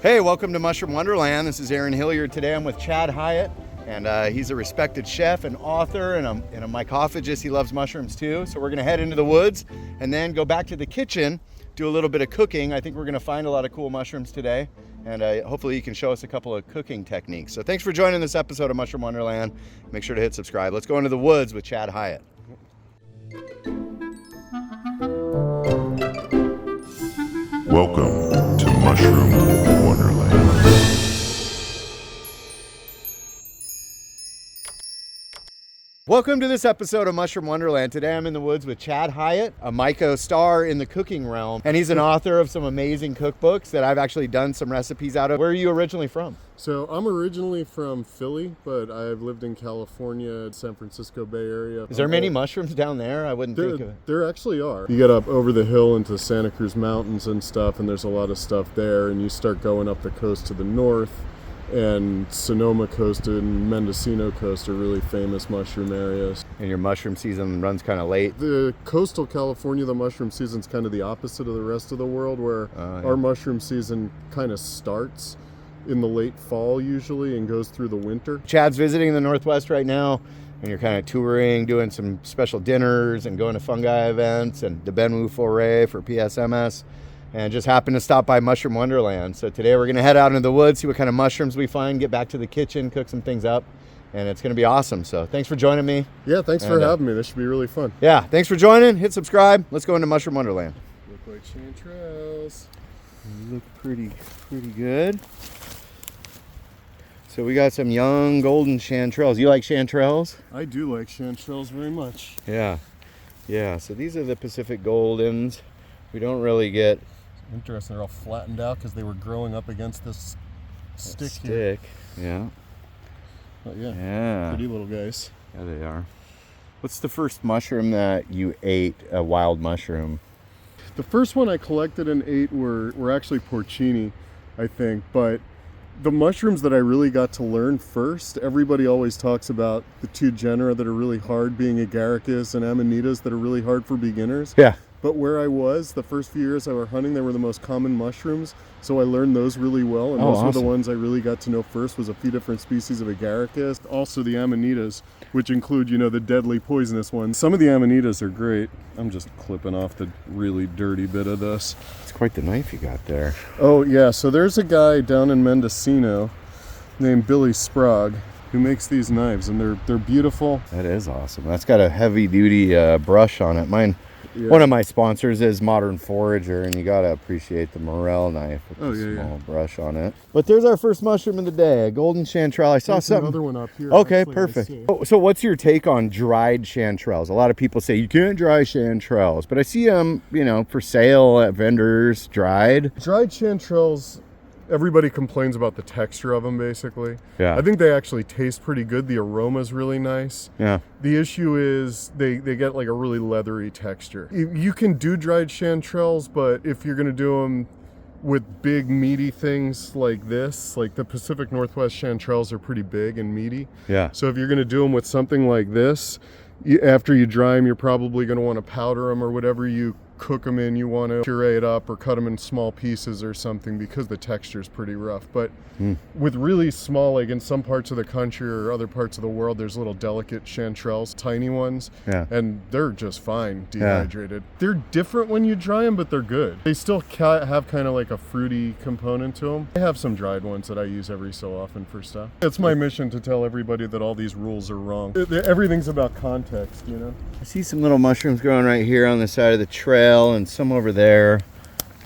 Hey, welcome to Mushroom Wonderland. This is Aaron Hilliard. Today I'm with Chad Hyatt, and he's a respected chef and author and a mycophagist. He loves mushrooms too. So we're gonna head into the woods and then go back to the kitchen, do a little bit of cooking. I think we're gonna find a lot of cool mushrooms today, and hopefully you can show us a couple of cooking techniques. So thanks for joining this episode of Mushroom Wonderland. Make sure to hit subscribe. Let's go into the woods with Chad Hyatt. Welcome to Mushroom Wonderland. Welcome to this episode of Mushroom Wonderland. Today I'm in the woods with Chad Hyatt, a myco star in the cooking realm, and he's an author of some amazing cookbooks that I've actually done some recipes out of. Where are you originally from? So I'm originally from Philly, but I've lived in California, San Francisco Bay Area. Is there many mushrooms down there? I wouldn't think of it. There actually are. You get up over the hill into Santa Cruz Mountains and stuff, and there's a lot of stuff there, and you start going up the coast to the north, and Sonoma Coast and Mendocino Coast are really famous mushroom areas. And your mushroom season runs kind of late. The coastal California, the mushroom season's kind of the opposite of the rest of the world, where our mushroom season kind of starts in the late fall usually and goes through the winter. Chad's visiting the Northwest right now, and you're kind of touring, doing some special dinners and going to fungi events and the Benwu foray for PSMS, and just happened to stop by Mushroom Wonderland. So today we're gonna head out into the woods, see what kind of mushrooms we find, get back to the kitchen, cook some things up, and it's gonna be awesome. So thanks for joining me. Yeah, thanks for having me. This should be really fun. Yeah, thanks for joining. Hit subscribe. Let's go into Mushroom Wonderland. Look like chanterelles. Look pretty good. So we got some young golden chanterelles. You like chanterelles? I do like chanterelles very much. Yeah. So these are the Pacific Goldens. We don't really get interesting. They're all flattened out because they were growing up against this stick here. Yeah. But yeah, pretty little guys. Yeah, they are. What's the first mushroom that you ate, a wild mushroom? The first one I collected and ate were actually porcini, I think. But the mushrooms that I really got to learn first, everybody always talks about the two genera that are really hard, being agaricus and amanitas, that are really hard for beginners. Yeah. But where I was, the first few years I were hunting, they were the most common mushrooms, so I learned those really well, and those were the ones I really got to know first. Was a few different species of agaricus, also the amanitas, which include, the deadly poisonous ones. Some of the amanitas are great. I'm just clipping off the really dirty bit of this. It's quite the knife you got there. Oh yeah, so there's a guy down in Mendocino named Billy Sprague who makes these knives, and they're beautiful. That is awesome. That's got a heavy-duty brush on it. Mine. Yeah. One of my sponsors is Modern Forager, and you gotta appreciate the morel knife with the small brush on it. But there's our first mushroom of the day, a golden chanterelle. I saw something. Another one up here. Okay, perfect. So what's your take on dried chanterelles? A lot of people say you can't dry chanterelles, but I see them, for sale at vendors, dried. Dried chanterelles, everybody complains about the texture of them, basically. Yeah. I think they actually taste pretty good. The aroma's really nice. Yeah. The issue is they get like a really leathery texture. You can do dried chanterelles, but if you're going to do them with big meaty things like this, like the Pacific Northwest chanterelles are pretty big and meaty. Yeah. So if you're going to do them with something like this, after you dry them, you're probably going to want to powder them, or whatever you cook them in, you want to puree it up or cut them in small pieces or something, because the texture is pretty rough. But with really small, like in some parts of the country or other parts of the world, there's little delicate chanterelles, tiny ones, and they're just fine dehydrated. They're different when you dry them, but they're good. They still have kind of like a fruity component to them. I have some dried ones that I use every so often for stuff. It's my mission to tell everybody that all these rules are wrong. Everything's about context, I see some little mushrooms growing right here on the side of the trail, and some over there,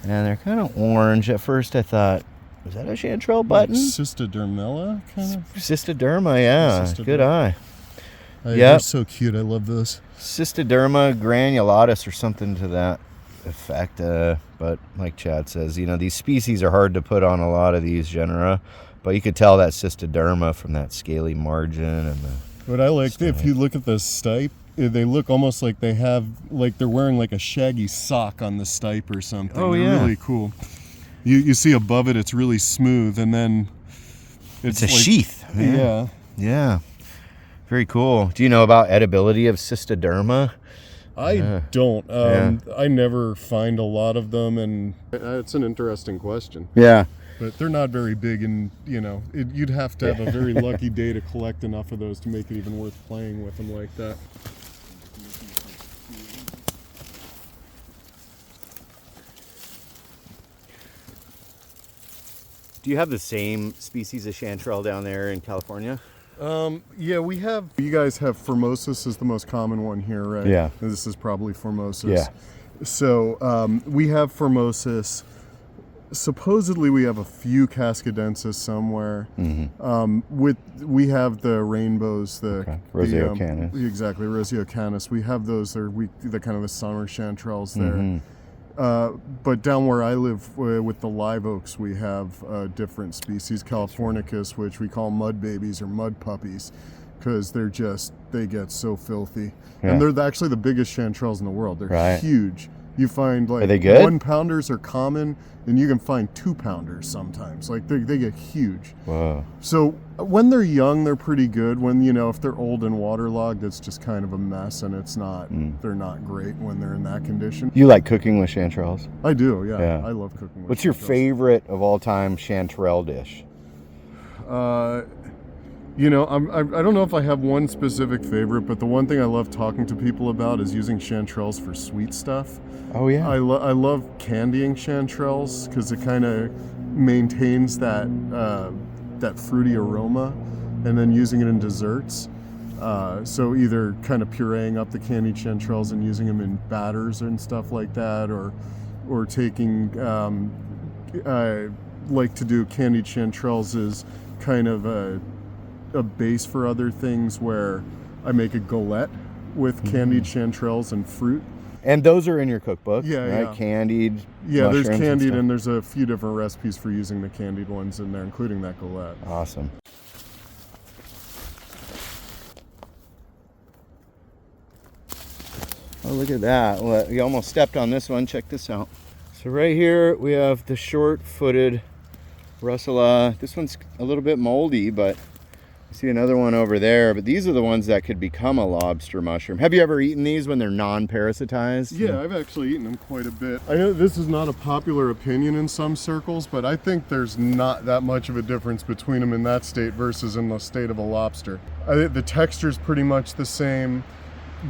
and they're kind of orange. At first I thought, was that a chanterelle button? Like Cystidermella, kind of? Cystiderma, yeah. Cystiderma. Good eye. They're so cute. I love those. Cystiderma granulatus or something to that effect. But like Chad says, these species are hard to put on a lot of these genera, but you could tell that Cystiderma from that scaly margin and the... What I like, if you look at the stipe, they look almost like they're wearing like a shaggy sock on the stipe or something. Oh, they're really cool. You see above it, it's really smooth, and then it's a sheath. Yeah. Very cool. Do you know about edibility of Cystiderma? I don't. I never find a lot of them, and it's an interesting question. Yeah. but they're not very big, and you'd have to have a very lucky day to collect enough of those to make it even worth playing with them like that. Do you have the same species of chanterelle down there in California? Yeah, we have. You guys have Formosus is the most common one here, right? Yeah. This is probably Formosus. Yeah. So we have Formosus. Supposedly we have a few Cascadensis somewhere. Mm-hmm. We have the rainbows, Roseo canis. Exactly, Roseo canis. We have those. They're the kind of the summer chanterelles there. Mm-hmm. But down where I live with the live oaks, we have different species, Californicus, which we call mud babies or mud puppies, because they get so filthy. Yeah. And they're actually the biggest chanterelles in the world. They're huge. You find Are they good? 1-pounders are common, and you can find 2-pounders sometimes. Like they get huge. Whoa. So when they're young, they're pretty good. When if they're old and waterlogged, it's just kind of a mess, and it's not. They're not great when they're in that condition. You like cooking with chanterelles? I do. Yeah. I love cooking with. What's your favorite of all time chanterelle dish? I don't know if I have one specific favorite, but the one thing I love talking to people about is using chanterelles for sweet stuff. Oh yeah. I love candying chanterelles because it kind of maintains that fruity aroma, and then using it in desserts. So either kind of pureeing up the candied chanterelles and using them in batters and stuff like that, or taking I like to do candied chanterelles as kind of a base for other things, where I make a galette with candied chanterelles and fruit. And those are in your cookbook, yeah, right? Yeah. Candied. Yeah, there's candied, and and there's a few different recipes for using the candied ones in there, including that galette. Awesome. Oh, look at that. Well, we almost stepped on this one. Check this out. So right here we have the short-footed Russula. This one's a little bit moldy, but I see another one over there. But these are the ones that could become a lobster mushroom. Have you ever eaten these when they're non-parasitized? Yeah, I've actually eaten them quite a bit. I know this is not a popular opinion in some circles, but I think there's not that much of a difference between them in that state versus in the state of a lobster. The texture's pretty much the same.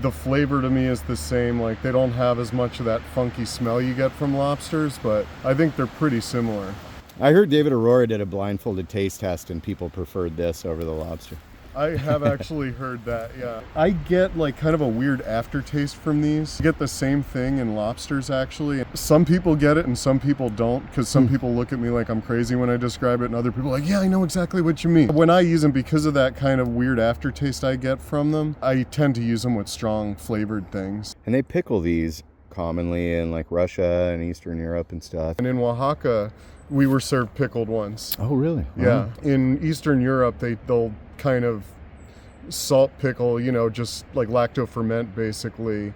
The flavor to me is the same. Like, they don't have as much of that funky smell you get from lobsters, but I think they're pretty similar. I heard David Aurora did a blindfolded taste test and people preferred this over the lobster. I have actually heard that, yeah. I get like kind of a weird aftertaste from these. I get the same thing in lobsters, actually. Some people get it and some people don't, because some people look at me like I'm crazy when I describe it, and other people are like, yeah, I know exactly what you mean. When I use them, because of that kind of weird aftertaste I get from them, I tend to use them with strong flavored things. And they pickle these commonly in like Russia and Eastern Europe and stuff. And in Oaxaca, we were served pickled ones. Oh, really? Yeah. In Eastern Europe, they'll kind of salt pickle, just like lacto ferment basically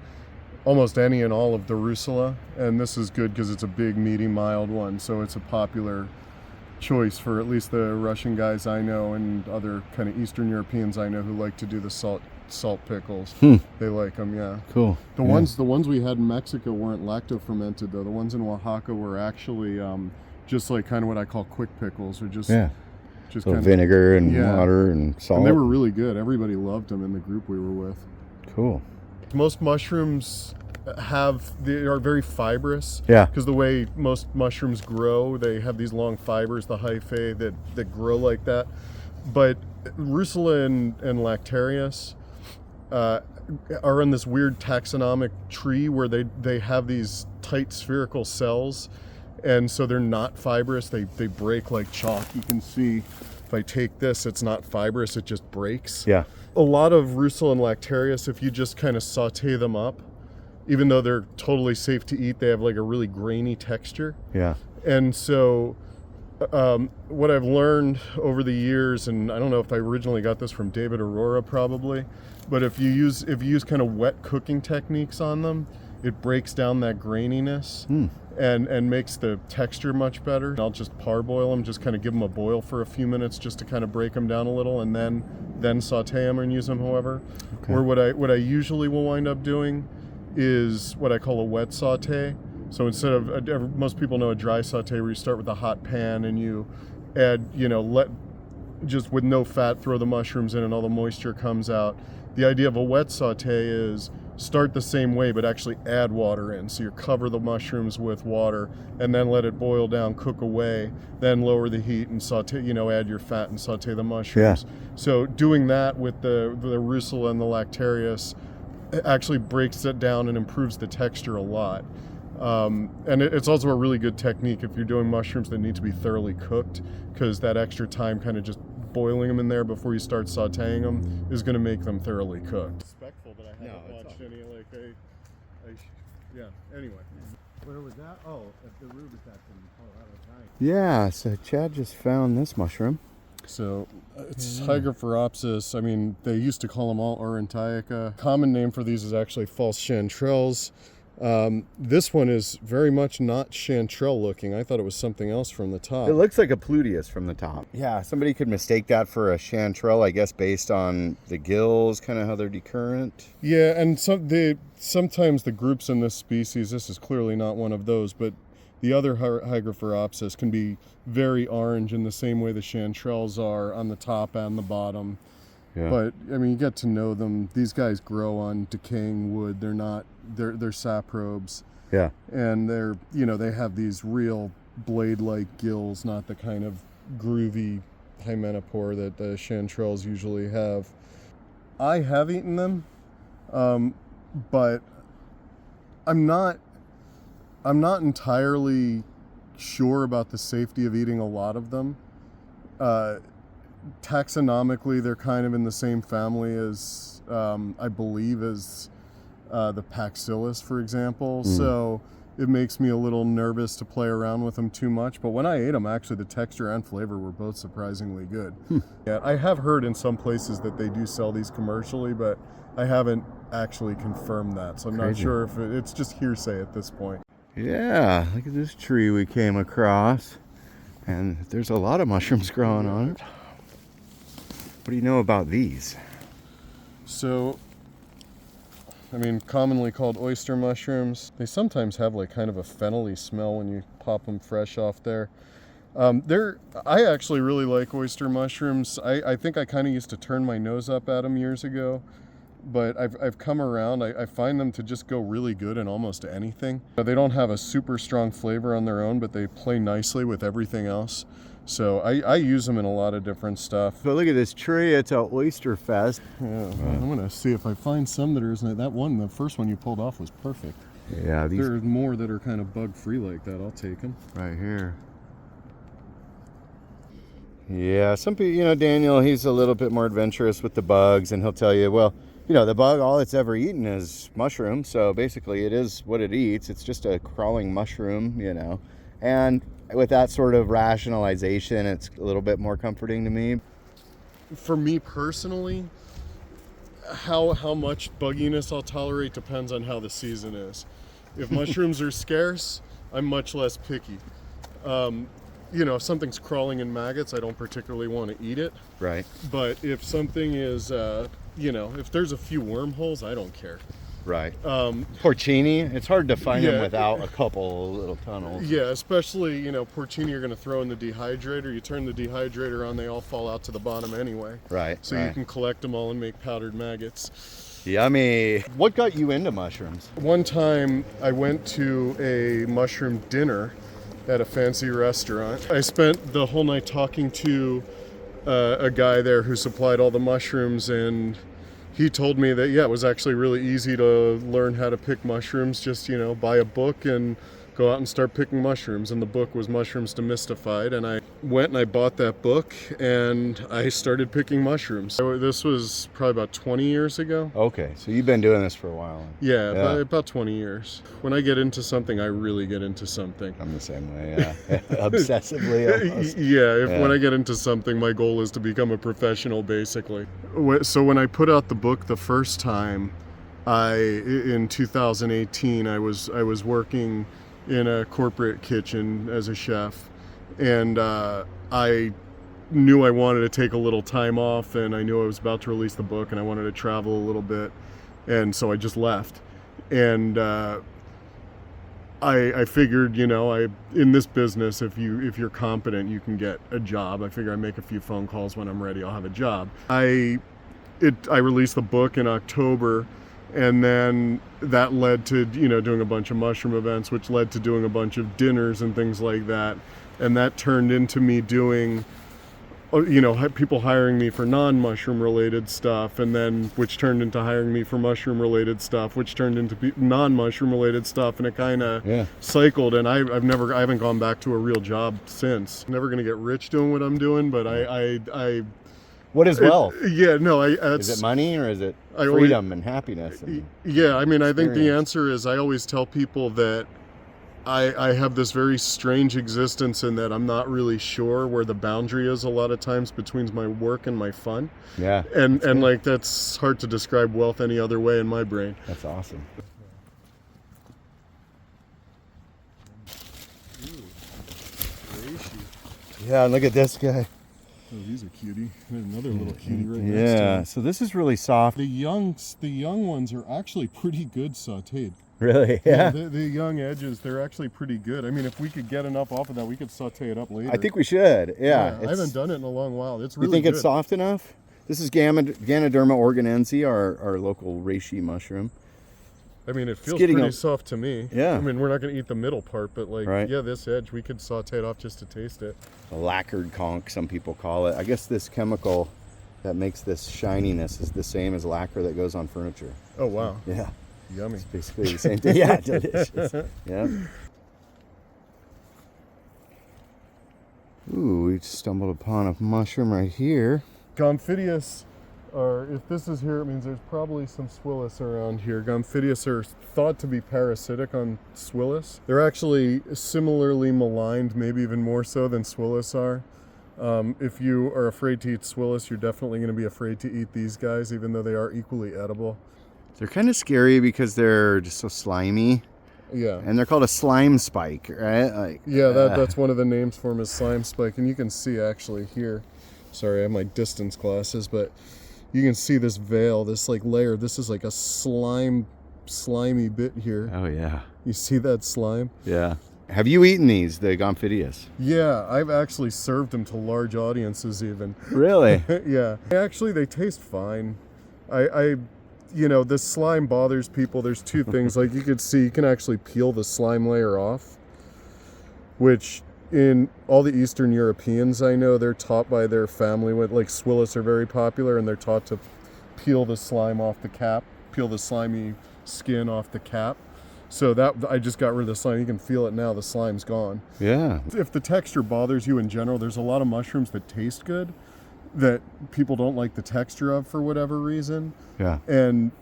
almost any and all of the Russula. And this is good because it's a big, meaty, mild one. So it's a popular choice for at least the Russian guys I know and other kind of Eastern Europeans I know who like to do the salt pickles. They like them, yeah. Cool. The ones we had in Mexico weren't lacto fermented though. The ones in Oaxaca were actually just like kind of what I call quick pickles, or just so vinegar and water and salt. And they were really good. Everybody loved them in the group we were with. Cool. Most mushrooms they are very fibrous. Yeah. Because the way most mushrooms grow, they have these long fibers, the hyphae, that grow like that. But Russula and Lactarius are in this weird taxonomic tree where they have these tight spherical cells. And so they're not fibrous. They break like chalk. You can see if I take this, it's not fibrous. It just breaks. Yeah. A lot of Russula and Lactarius, if you just kind of saute them up, even though they're totally safe to eat, they have like a really grainy texture. Yeah. And so what I've learned over the years, and I don't know if I originally got this from David Aurora probably, but if you use kind of wet cooking techniques on them, it breaks down that graininess and makes the texture much better. I'll just parboil them, just kind of give them a boil for a few minutes just to kind of break them down a little, and then saute them and use them however. Okay. Or what I usually will wind up doing is what I call a wet saute, So instead of, most people know a dry saute where you start with a hot pan and you add, just with no fat, throw the mushrooms in and all the moisture comes out. The idea of a wet saute is start the same way, but actually add water in. So you cover the mushrooms with water and then let it boil down, cook away, then lower the heat and saute, add your fat and saute the mushrooms. Yeah. So doing that with the Russula and the Lactarius actually breaks it down and improves the texture a lot. And it's also a really good technique if you're doing mushrooms that need to be thoroughly cooked, because that extra time kind of just boiling them in there before you start sauteing them is going to make them thoroughly cooked. Respectful that I haven't watched any, anyway. Where was that? Oh, at the Ruby Factory in Colorado. Yeah, so Chad just found this mushroom. So it's Hygrophoropsis. I mean, they used to call them all Aurantiaca. Common name for these is actually false chanterelles. This one is very much not chanterelle looking. I thought it was something else from the top. It looks like a pluteus from the top. Yeah, somebody could mistake that for a chanterelle, I guess, based on the gills, kind of how they're decurrent. Yeah, and sometimes the groups in this species, this is clearly not one of those, but the other Hygrophoropsis can be very orange in the same way the chanterelles are on the top and the bottom. Yeah. But I mean, you get to know them. These guys grow on decaying wood. They're saprobes. Yeah. And they have these real blade-like gills, not the kind of groovy hymenopore that the chanterelles usually have. I have eaten them, but I'm not entirely sure about the safety of eating a lot of them. Taxonomically, they're kind of in the same family as, I believe, as the Suillus, for example. So it makes me a little nervous to play around with them too much. But when I ate them, actually, the texture and flavor were both surprisingly good. Yeah, I have heard in some places that they do sell these commercially, but I haven't actually confirmed that. So I'm not sure if it's just hearsay at this point. Yeah, look at this tree we came across. And there's a lot of mushrooms growing on it. What do you know about these? So, I mean, commonly called oyster mushrooms. They sometimes have like kind of a fennelly smell when you pop them fresh off there. I actually really like oyster mushrooms. I think I kind of used to turn my nose up at them years ago, but I've come around. I find them to just go really good in almost anything. They don't have a super strong flavor on their own, but they play nicely with everything else. So I use them in a lot of different stuff. But look at this tree, it's a oyster fest. Yeah, I'm gonna see if I find some that are, that one, the first one you pulled off was perfect. Yeah, There are more that are kind of bug free like that. I'll take them. Right here. Yeah, some people, Daniel, he's a little bit more adventurous with the bugs, and he'll tell you, well, the bug, all it's ever eaten is mushroom, so basically it is what it eats. It's just a crawling mushroom, and with that sort of rationalization, it's a little bit more comforting to me. For me personally, how much bugginess I'll tolerate depends on how the season is. If mushrooms are scarce, I'm much less picky. If something's crawling in maggots, I don't particularly want to eat it. Right. But if something is, if there's a few wormholes, I don't care. Right. Porcini, it's hard to find them without a couple little tunnels. Yeah, especially, porcini you're going to throw in the dehydrator. You turn the dehydrator on, they all fall out to the bottom anyway. Right. So you can collect them all and make powdered maggots. Yummy. What got you into mushrooms? One time I went to a mushroom dinner at a fancy restaurant. I spent the whole night talking to a guy there who supplied all the mushrooms, and he told me that, it was actually really easy to learn how to pick mushrooms. Just, buy a book and go out and start picking mushrooms. And the book was Mushrooms Demystified. And I went and I bought that book and I started picking mushrooms. This was probably about 20 years ago. Okay, so you've been doing this for a while. Yeah. About 20 years. When I get into something, I really get into something. I'm the same way, yeah. Obsessively almost. When I get into something, my goal is to become a professional, basically. So when I put out the book the first time, in 2018, I was working in a corporate kitchen as a chef, and I knew I wanted to take a little time off, and I knew I was about to release the book, and I wanted to travel a little bit, and so I just left. And I figured, you know, in this business, if you're competent, you can get a job. I figure I make a few phone calls when I'm ready, I'll have a job. I released the book in October, and then that led to, you know, doing a bunch of mushroom events, which led to doing a bunch of dinners and things like that. And that turned into me doing, you know, people hiring me for non-mushroom related stuff, and then which turned into hiring me for mushroom related stuff, which turned into non-mushroom related stuff, and it kind of cycled. And I haven't gone back to a real job since. Never gonna get rich doing what I'm doing, but What is wealth? Is it money, or is it freedom and happiness? I mean, I think the answer is, I always tell people that I have this very strange existence in that I'm not really sure where the boundary is a lot of times between my work and my fun. Yeah. And like, that's hard to describe wealth any other way in my brain. That's awesome. Yeah, look at this guy. Oh, he's a cutie. There's another little cutie right next to Yeah, him. so this is really soft. The young ones are actually pretty good sauteed. Really? Yeah. The young edges, they're actually pretty good. I mean, if we could get enough off of that, we could saute it up later. I think we should. Yeah. I haven't done it in a long while. It's really You think good. it's soft enough? This is Ganoderma organense, our local reishi mushroom. I mean, it feels pretty soft to me. Yeah. I mean, we're not going to eat the middle part, but like, Right. yeah, this edge, we could saute it off just to taste it. A lacquered conch, some people call it. I guess this chemical that makes this shininess is the same as lacquer that goes on furniture. Oh, wow. Yeah. Yummy. It's basically the same thing. Yeah, delicious. Yeah. Ooh, we just stumbled upon a mushroom right here. Gomphidius, or if this is here, it means there's probably some Suillus around here. Gomphidius are thought to be parasitic on Suillus. They're actually similarly maligned, maybe even more so than Suillus are. If you are afraid to eat Suillus, you're definitely going to be afraid to eat these guys, even though they are equally edible. They're kind of scary because they're just so slimy. Yeah. And they're called a slime spike, right? Like, yeah, that's one of the names for them, is slime spike. And you can see actually here, sorry, I have my distance glasses, but you can see this veil, this like layer. This is like a slimy bit here. Oh, yeah. You see that slime? Yeah. Have you eaten these, the Gomphidius? Yeah, I've actually served them to large audiences even. Really? Yeah. Actually, they taste fine. You know, the slime bothers people. There's two things. Like, you could see, you can actually peel the slime layer off, which in all the Eastern Europeans I know, they're taught by their family, with like Suillus are very popular, and they're taught to peel the slime off the cap, peel the slimy skin off the cap. So that, I just got rid of the slime. You can feel it now, the slime's gone. Yeah. If the texture bothers you in general, there's a lot of mushrooms that taste good that people don't like the texture of for whatever reason. Yeah. And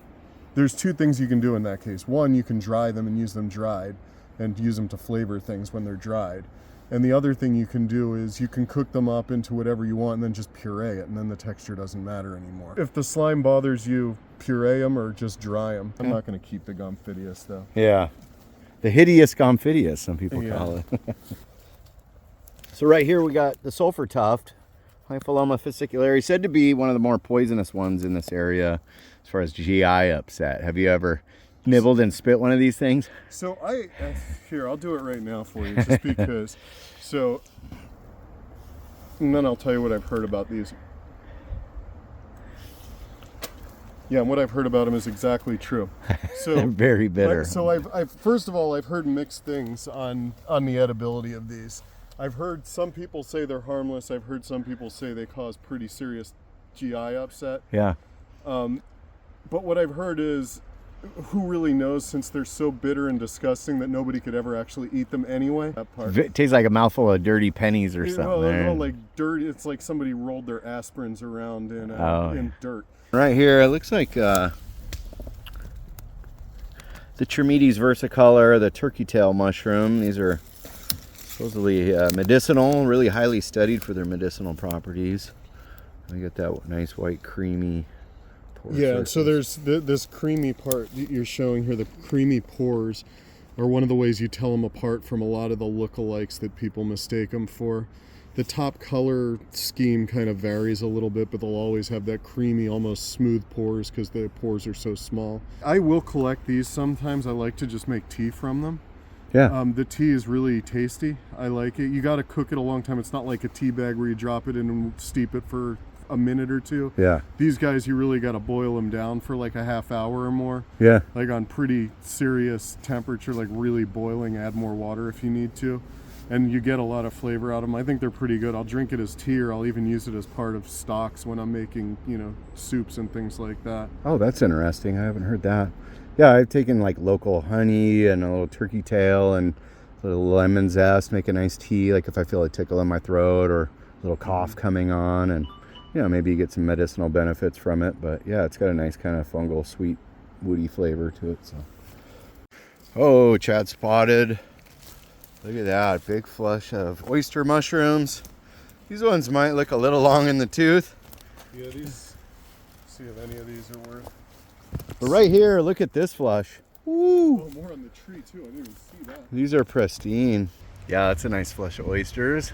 there's two things you can do in that case. One, you can dry them and use them dried and use them to flavor things when they're dried. And the other thing you can do is you can cook them up into whatever you want and then just puree it, and then the texture doesn't matter anymore. If the slime bothers you, puree them or just dry them. I'm not going to keep the Gomphidius though. Yeah. The hideous Gomphidius, some people call it. So right here we got the sulfur tuft, Hypholoma fasciculare, said to be one of the more poisonous ones in this area as far as GI upset. Have you ever nibbled and spit one of these things? So here, I'll do it right now for you, just because. So, and then I'll tell you what I've heard about these. Yeah, and what I've heard about them is exactly true. So They're very bitter. So I've first of all, I've heard mixed things on the edibility of these. I've heard some people say they're harmless. I've heard some people say they cause pretty serious GI upset. Yeah. But what I've heard is, who really knows, since they're so bitter and disgusting that nobody could ever actually eat them anyway. That part. It tastes like a mouthful of dirty pennies or something. Well, like dirt. It's like somebody rolled their aspirins around in dirt. Right here, it looks like the Trametes versicolor, the turkey tail mushroom. These are supposedly medicinal, really highly studied for their medicinal properties. They get that nice white creamy pore surface. So there's this creamy part that you're showing here. The creamy pores are one of the ways you tell them apart from a lot of the lookalikes that people mistake them for. The top color scheme kind of varies a little bit, but they'll always have that creamy, almost smooth pores because the pores are so small. I will collect these sometimes. I like to just make tea from them. Yeah. The tea is really tasty. I like it. You got to cook it a long time. It's not like a tea bag where you drop it in and steep it for a minute or two. Yeah. These guys, you really got to boil them down for like a half hour or more. Yeah. Like on pretty serious temperature, like really boiling. Add more water if you need to. And you get a lot of flavor out of them. I think they're pretty good. I'll drink it as tea, or I'll even use it as part of stocks when I'm making, you know, soups and things like that. Oh, that's interesting. I haven't heard that. Yeah, I've taken like local honey and a little turkey tail and a little lemon zest, make a nice tea, like if I feel a tickle in my throat or a little cough coming on, and you know, maybe you get some medicinal benefits from it. But yeah, it's got a nice kind of fungal, sweet, woody flavor to it. So, oh, Chad spotted. Look at that big flush of oyster mushrooms. These ones might look a little long in the tooth. Yeah, these. See if any of these are worth. But right here, look at this flush. Woo! Oh, more on the tree too. I didn't even see that. These are pristine. Yeah, that's a nice flush of oysters.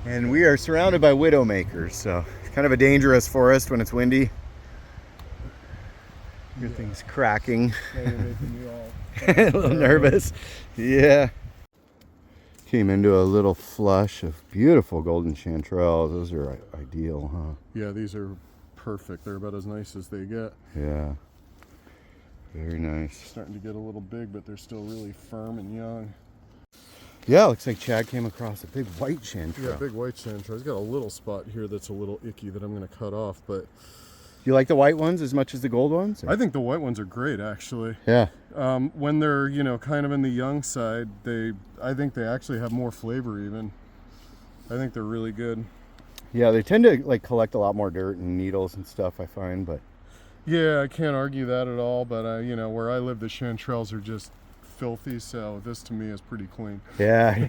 And we are surrounded by widowmakers, so it's kind of a dangerous forest when it's windy. Everything's cracking. Now you're making me all A little nervous. Yeah. Came into a little flush of beautiful golden chanterelles. Those are ideal, huh? Yeah, these are perfect. They're about as nice as they get. Yeah. Very nice. Starting to get a little big, but they're still really firm and young. Yeah, looks like Chad came across a big white chanterelle. Yeah, big white chanterelle. He's got a little spot here that's a little icky that I'm going to cut off, but You like the white ones as much as the gold ones? Or? I think the white ones are great, actually. Yeah. When they're, you know, kind of in the young side, I think they actually have more flavor even. I think they're really good. Yeah, they tend to like collect a lot more dirt and needles and stuff, I find, but Yeah, I can't argue that at all, but you know, where I live, the chanterelles are just filthy, so this to me is pretty clean. yeah.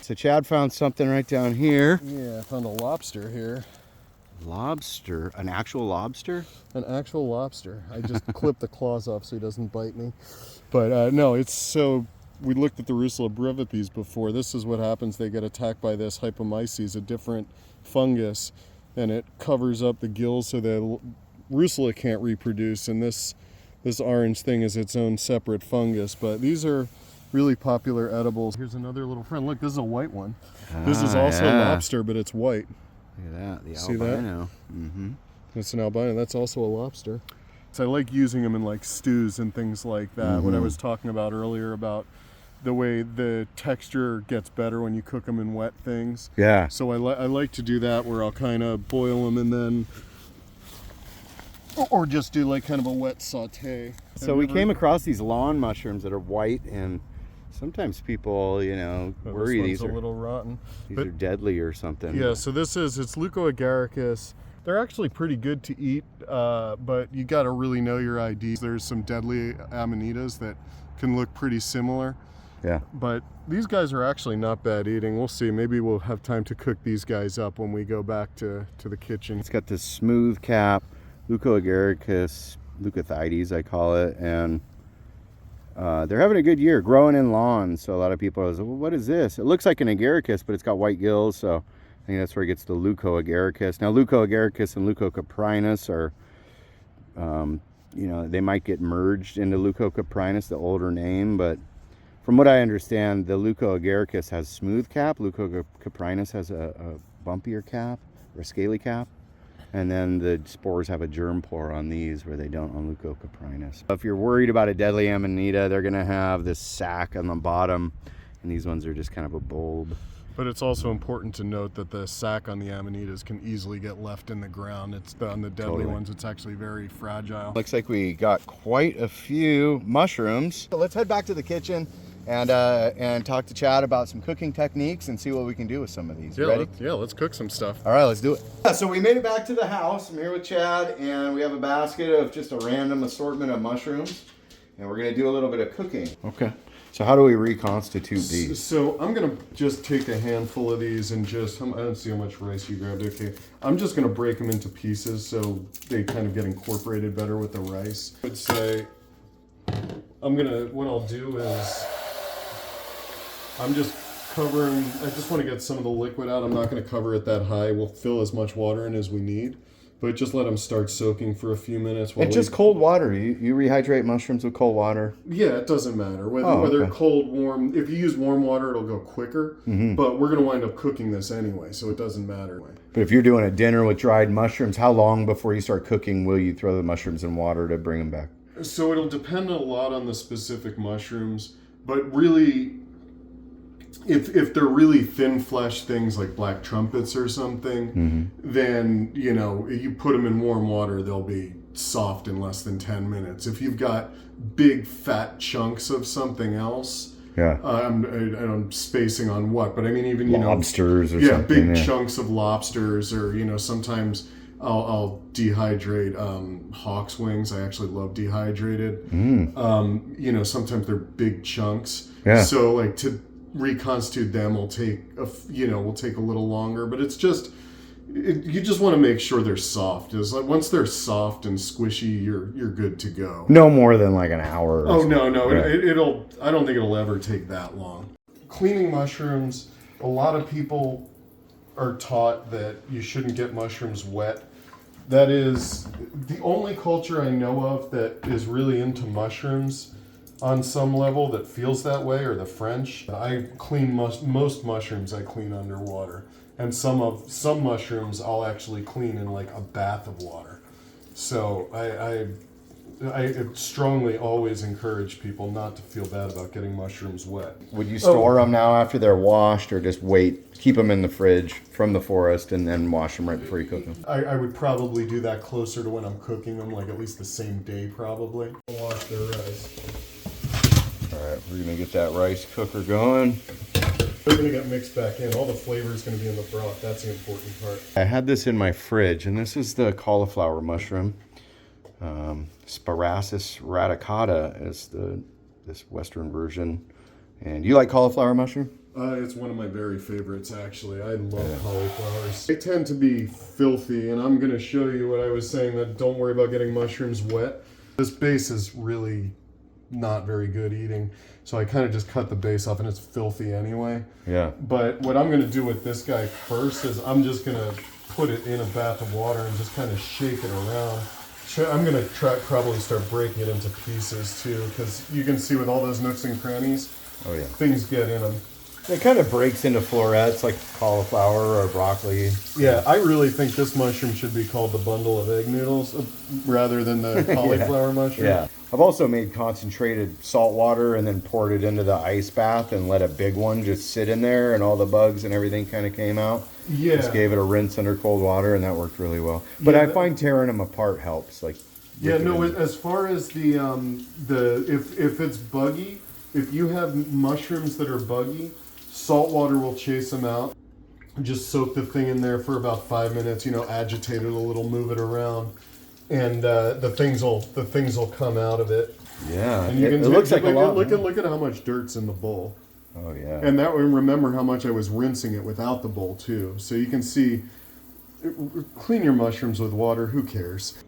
So Chad found something right down here. Yeah, I found a lobster here. Lobster? An actual lobster? An actual lobster. I just clipped the claws off so he doesn't bite me. But no, it's so... We looked at the Russula brevipes before. This is what happens. They get attacked by this hypomyces, a different fungus, and it covers up the gills so that Russula can't reproduce, and this orange thing is its own separate fungus. But these are really popular edibles. Here's another little friend. Look, this is a white one. This is also lobster, but it's white. Look at that, the See albino. Mm-hmm. That's an albino. That's also a lobster. So I like using them in like stews and things like that. What I was talking about earlier about the way the texture gets better when you cook them in wet things. Yeah. So I like to do that where I'll kind of boil them and then, or just do like kind of a wet saute. So we came across these lawn mushrooms that are white, and sometimes people, you know, worry these a are little rotten. these are deadly or something. Yeah, so it's leucoagaricus. They're actually pretty good to eat, but you got to really know your IDs. There's some deadly amanitas that can look pretty similar. Yeah. But these guys are actually not bad eating. We'll see. Maybe we'll have time to cook these guys up when we go back to the kitchen. It's got this smooth cap, Leucoagaricus leucothides, I call it, and they're having a good year growing in lawns. So a lot of people are like, well, what is this? It looks like an agaricus, but it's got white gills. So I think that's where it gets the Leucoagaricus. Now, Leucoagaricus and Leucocaprinus are, you know, they might get merged into Leucocaprinus, the older name, but from what I understand, the Leucoagaricus has smooth cap, Leucocaprinus has a bumpier cap, or a scaly cap, and then the spores have a germ pore on these where they don't on Leucocaprinus. If you're worried about a deadly amanita, they're going to have this sac on the bottom, and these ones are just kind of a bulb. But it's also important to note that the sac on the amanitas can easily get left in the ground. On the deadly ones, it's actually very fragile. Looks like we got quite a few mushrooms. So let's head back to the kitchen and talk to Chad about some cooking techniques and see what we can do with some of these. Yeah, Ready? let's cook some stuff. All right, let's do it. So we made it back to the house. I'm here with Chad, and we have a basket of just a random assortment of mushrooms, and we're gonna do a little bit of cooking. Okay. So how do we reconstitute these? So I'm gonna just take a handful of these and I don't see how much rice you grabbed. Okay, I'm just gonna break them into pieces so they kind of get incorporated better with the rice. I would say what I'll do is I'm just covering. I just want to get some of the liquid out. I'm not going to cover it that high. We'll fill as much water in as we need. But just let them start soaking for a few minutes. And just cold water. You rehydrate mushrooms with cold water? Yeah, it doesn't matter. Whether okay. cold, warm. If you use warm water, it'll go quicker. But we're going to wind up cooking this anyway, so it doesn't matter. But if you're doing a dinner with dried mushrooms, how long before you start cooking will you throw the mushrooms in water to bring them back? So it'll depend a lot on the specific mushrooms. But really, if they're really thin flesh things like black trumpets or something, then, you know, you put them in warm water, they'll be soft in less than 10 minutes. If you've got big fat chunks of something else, I'm spacing on what, but I mean even, you lobsters or something. Big chunks of lobsters, or, you know, sometimes I'll dehydrate hawk's wings. I actually love dehydrated. You know, sometimes they're big chunks. Yeah. So like to reconstitute them will take a little longer, but it's just you just want to make sure they're soft. It's like once they're soft and squishy, you're good to go. No more than like an hour. No. Yeah. I don't think it'll ever take that long. Cleaning mushrooms, a lot of people are taught that you shouldn't get mushrooms wet. That is the only culture I know of that is really into mushrooms on some level that feels that way, or the French. I clean most mushrooms I clean underwater, and some mushrooms I'll actually clean in like a bath of water. So I strongly always encourage people not to feel bad about getting mushrooms wet. Would you store them now after they're washed, or just keep them in the fridge from the forest and then wash them right before you cook them? I would probably do that closer to when I'm cooking them, like at least the same day probably. Wash their rice. All right, we're gonna get that rice cooker going. They're gonna get mixed back in. All the flavor is gonna be in the broth. That's the important part. I had this in my fridge, and this is the cauliflower mushroom. Sparasis radicata is this Western version. And you like cauliflower mushroom? It's one of my very favorites, actually. I love cauliflowers. They tend to be filthy, and I'm going to show you what I was saying, that don't worry about getting mushrooms wet. This base is really not very good eating, so I kind of just cut the base off, and it's filthy anyway. Yeah. But what I'm going to do with this guy first is I'm just going to put it in a bath of water and just kind of shake it around. I'm going to probably start breaking it into pieces too, because you can see with all those nooks and crannies, things get in them. It kind of breaks into florets like cauliflower or broccoli. Yeah, I really think this mushroom should be called the bundle of egg noodles rather than the cauliflower mushroom. Yeah. I've also made concentrated salt water and then poured it into the ice bath and let a big one just sit in there, and all the bugs and everything kind of came out. Yeah. Just gave it a rinse under cold water, and that worked really well. But I find tearing them apart helps. Like. Yeah, no. As far as if it's buggy, if you have mushrooms that are buggy, salt water will chase them out. Just soak the thing in there for about 5 minutes. You know, agitate it a little, move it around, and the things will come out of it. Yeah, and it looks like a lot. Look at how much dirt's in the bowl. Oh yeah. And remember how much I was rinsing it without the bowl too. So you can see, clean your mushrooms with water. Who cares?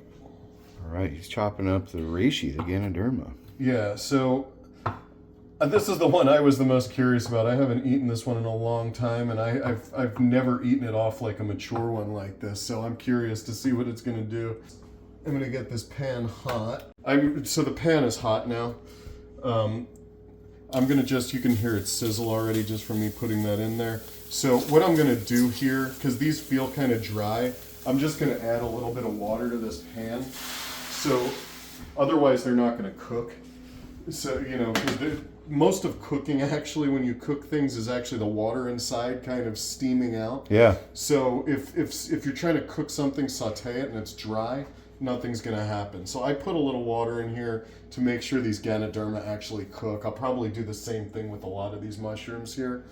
All right, he's chopping up the reishi, the Ganoderma. Yeah. So. This is the one I was the most curious about. I haven't eaten this one in a long time, and I've never eaten it off like a mature one like this, so I'm curious to see what it's going to do. I'm going to get this pan hot. So the pan is hot now. I'm going to you can hear it sizzle already just from me putting that in there. So what I'm going to do here, because these feel kind of dry, I'm just going to add a little bit of water to this pan. So otherwise they're not going to cook. So, you know, most of cooking, actually, when you cook things, is actually the water inside kind of steaming out. Yeah. So if you're trying to cook something, saute it, and it's dry, nothing's going to happen. So I put a little water in here to make sure these Ganoderma actually cook. I'll probably do the same thing with a lot of these mushrooms here.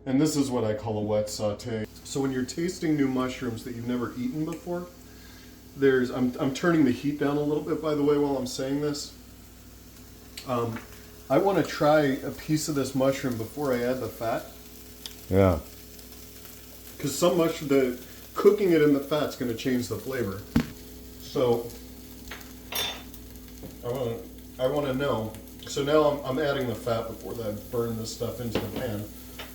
And this is what I call a wet saute. So when you're tasting new mushrooms that you've never eaten before, I'm turning the heat down a little bit, by the way, while I'm saying this. I want to try a piece of this mushroom before I add the fat. Yeah. Because cooking it in the fat's going to change the flavor. So I want to know. So now I'm adding the fat before I burn this stuff into the pan.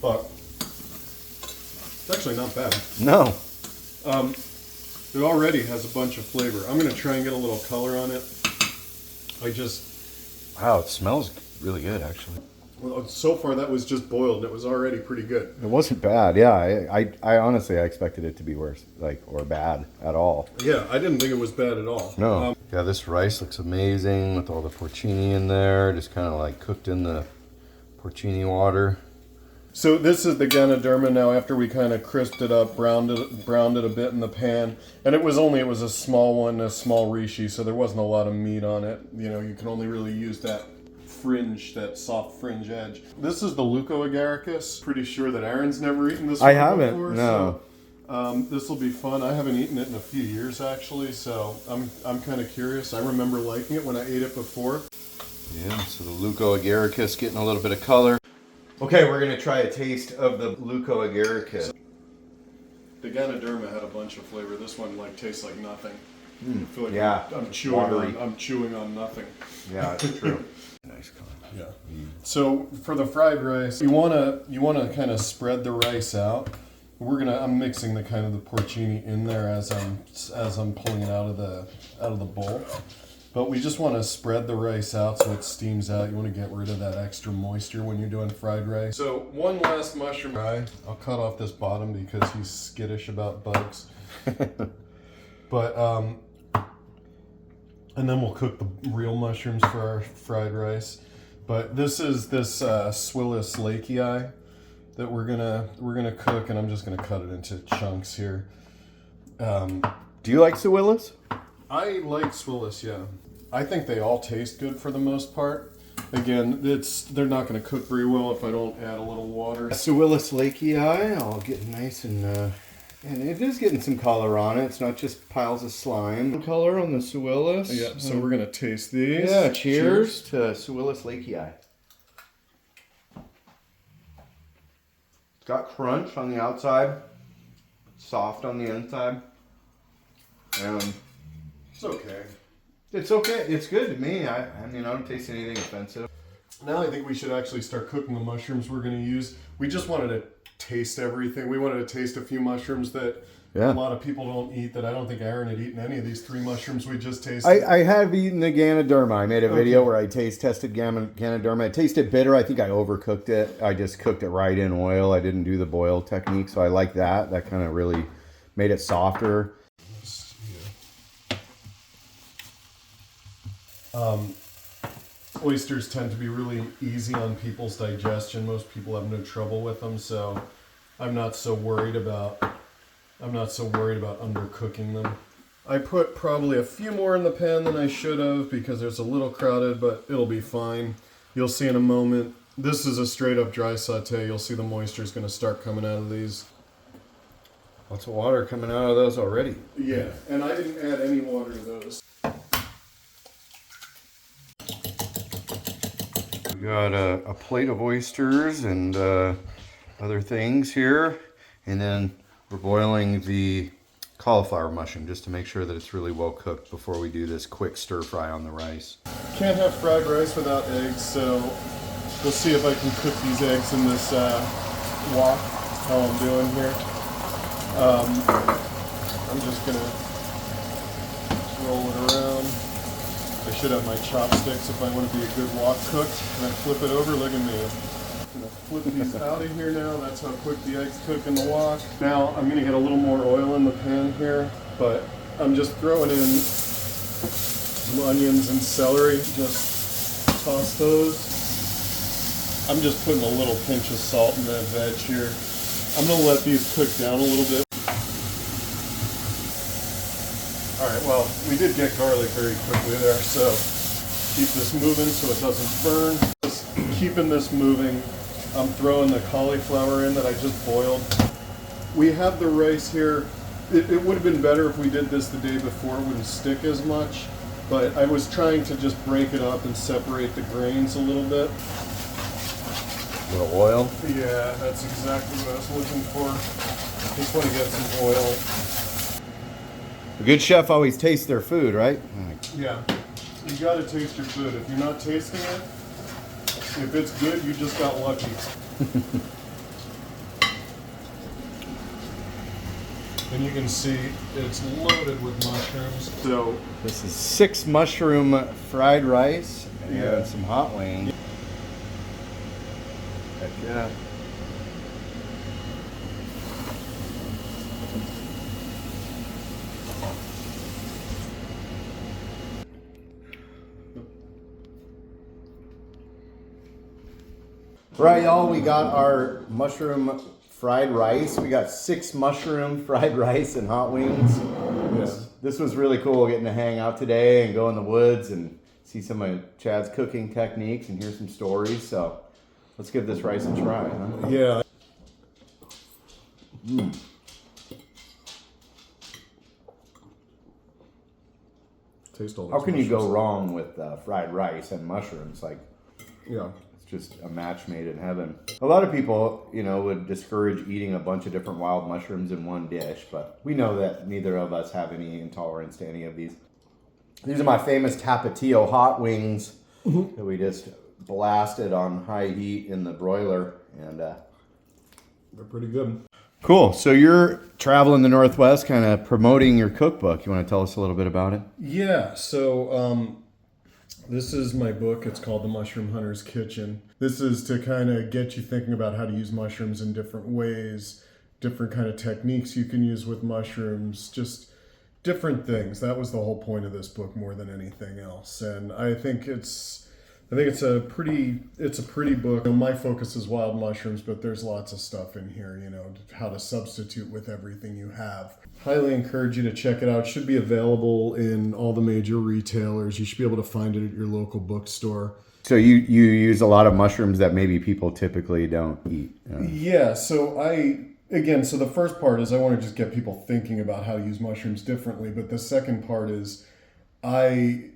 But it's actually not bad. No. It already has a bunch of flavor. I'm gonna try and get a little color on it. Wow, it smells really good, actually. Well, so far that was just boiled and it was already pretty good. It wasn't bad. Yeah, I honestly I expected it to be worse, or bad at all. Yeah, I didn't think it was bad at all. No. Yeah, this rice looks amazing with all the porcini in there, just kind of like cooked in the porcini water. So this is the Ganoderma now after we kind of crisped it up, browned it a bit in the pan. And it was a small one, a small reishi, so there wasn't a lot of meat on it. You know, you can only really use that fringe, that soft fringe edge. This is the Leucoagaricus. Pretty sure that Aaron's never eaten this one before. No. So, this will be fun. I haven't eaten it in a few years actually, so I'm kind of curious. I remember liking it when I ate it before. Yeah, so the Leucoagaricus getting a little bit of color. Okay, we're gonna try a taste of the Leucoagaricus. The Ganoderma had a bunch of flavor. This one tastes like nothing. I feel like Yeah, I'm chewing on nothing. Yeah, it's true. Nice color. Yeah. So for the fried rice, you wanna kind of spread the rice out. I'm mixing the kind of the porcini in there as I'm pulling it out of the bowl. But we just want to spread the rice out so it steams out. You want to get rid of that extra moisture when you're doing fried rice. So one last mushroom fry. I'll cut off this bottom because he's skittish about bugs. But and then we'll cook the real mushrooms for our fried rice. But this is this Suillus lakei that we're gonna cook, and I'm just gonna cut it into chunks here. Do you like Suillus? I like Suillus, yeah. I think they all taste good for the most part. Again, they're not going to cook very well if I don't add a little water. Suillus lakei, I'll get nice and it is getting some color on it. It's not just piles of slime. Color on the Suillus. Yeah, so we're going to taste these. Yeah, cheers to Suillus lakei. It's got crunch on the outside, soft on the inside. It's okay. It's okay. It's good to me. I mean, I don't taste anything offensive. Now I think we should actually start cooking the mushrooms we're going to use. We just wanted to taste everything. We wanted to taste a few mushrooms that a lot of people don't eat, that I don't think Aaron had eaten any of these 3 mushrooms we just tasted. I have eaten the Ganoderma. I made a video where I tested Ganoderma. It tasted bitter. I think I overcooked it. I just cooked it right in oil. I didn't do the boil technique, so I like that. That kind of really made it softer. Oysters tend to be really easy on people's digestion. Most people have no trouble with them, so I'm not so worried about undercooking them. I put probably a few more in the pan than I should have because it's a little crowded, but it'll be fine. You'll see in a moment. This is a straight up dry saute. You'll see the moisture is going to start coming out of these. Lots of water coming out of those already. Yeah, and I didn't add any water to those. We got a plate of oysters and other things here, and then we're boiling the cauliflower mushroom just to make sure that it's really well cooked before we do this quick stir fry on the rice. Can't have fried rice without eggs, so we'll see if I can cook these eggs in this wok, how I'm doing here. I'm just gonna roll it around. I should have my chopsticks if I want to be a good wok cook. And I flip it over, look at me. I'm gonna flip these out of here now. That's how quick the eggs cook in the wok. Now I'm gonna get a little more oil in the pan here, but I'm just throwing in some onions and celery. Just toss those. I'm just putting a little pinch of salt in that veg here. I'm gonna let these cook down a little bit. All right, well, we did get garlic very quickly there, so keep this moving so it doesn't burn. Just keeping this moving. I'm throwing the cauliflower in that I just boiled. We have the rice here. It would have been better if we did this the day before. It wouldn't stick as much, but I was trying to just break it up and separate the grains a little bit. A little oil? Yeah, that's exactly what I was looking for. Just want to get some oil. A good chef always tastes their food, right? Yeah, you gotta taste your food. If you're not tasting it, if it's good, you just got lucky. And you can see it's loaded with mushrooms. So This is 6 mushroom fried rice and Yeah. some hot wings. Heck yeah. Right, y'all, we got our mushroom fried rice. We got 6 mushroom fried rice and hot wings. This was really cool getting to hang out today and go in the woods and see some of Chad's cooking techniques and hear some stories. So let's give this rice a try, huh? yeah. Taste all How those can you go mushrooms. wrong with fried rice and mushrooms? Like, Yeah. it's just a match made in heaven. A lot of people, you know, would discourage eating a bunch of different wild mushrooms in one dish, but we know that neither of us have any intolerance to any of these. These are my famous Tapatio hot wings that we just blasted on high heat in the broiler, and They're pretty good. cool. So you're traveling the Northwest, kind of promoting your cookbook. You want to tell us a little bit about it? Yeah, so this is my book. It's called The Mushroom Hunter's Kitchen. This is to kind of get you thinking about how to use mushrooms in different ways, different kind of techniques you can use with mushrooms, just different things. That was the whole point of this book more than anything else. And I think it's a pretty book. You know, my focus is wild mushrooms, but there's lots of stuff in here, you know, how to substitute with everything you have. Highly encourage you to check it out. It should be available in all the major retailers. You should be able to find it at your local bookstore. So you use a lot of mushrooms that maybe people typically don't eat. Yeah, so so the first part is I want to just get people thinking about how to use mushrooms differently, but the second part is I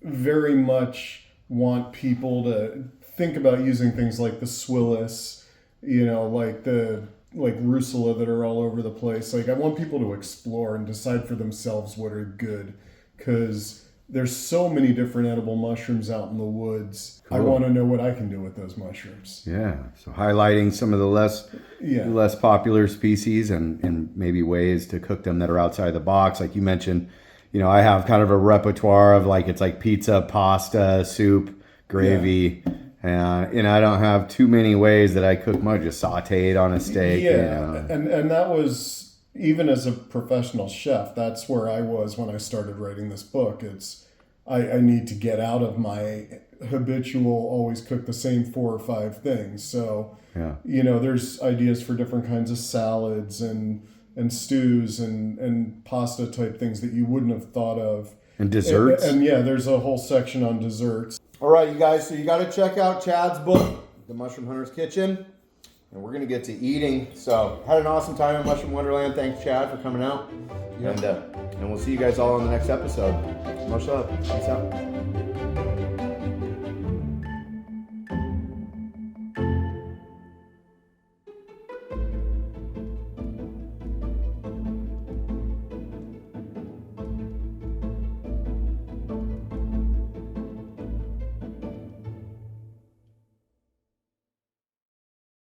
very much want people to think about using things like the Suillus, you know, like Russula that are all over the place. Like, I want people to explore and decide for themselves what are good, because there's so many different edible mushrooms out in the woods. I want to know what I can do with those mushrooms. Yeah, so highlighting some of the less popular species and maybe ways to cook them that are outside the box. Like you mentioned, you know, I have kind of a repertoire of it's like pizza, pasta, soup, gravy. And I don't have too many ways that I cook much, just sauteed on a steak. Yeah, You know. and that was, even as a professional chef, that's where I was when I started writing this book. I need to get out of my habitual always cook the same 4 or 5 things. So, you know, there's ideas for different kinds of salads and stews and pasta type things that you wouldn't have thought of. And desserts. And yeah, there's a whole section on desserts. All right, you guys, so you got to check out Chad's book, The Mushroom Hunter's Kitchen. And we're going to get to eating. So, had an awesome time in Mushroom Wonderland. Thanks, Chad, for coming out. Yep. And we'll see you guys all on the next episode. Much love. Peace out.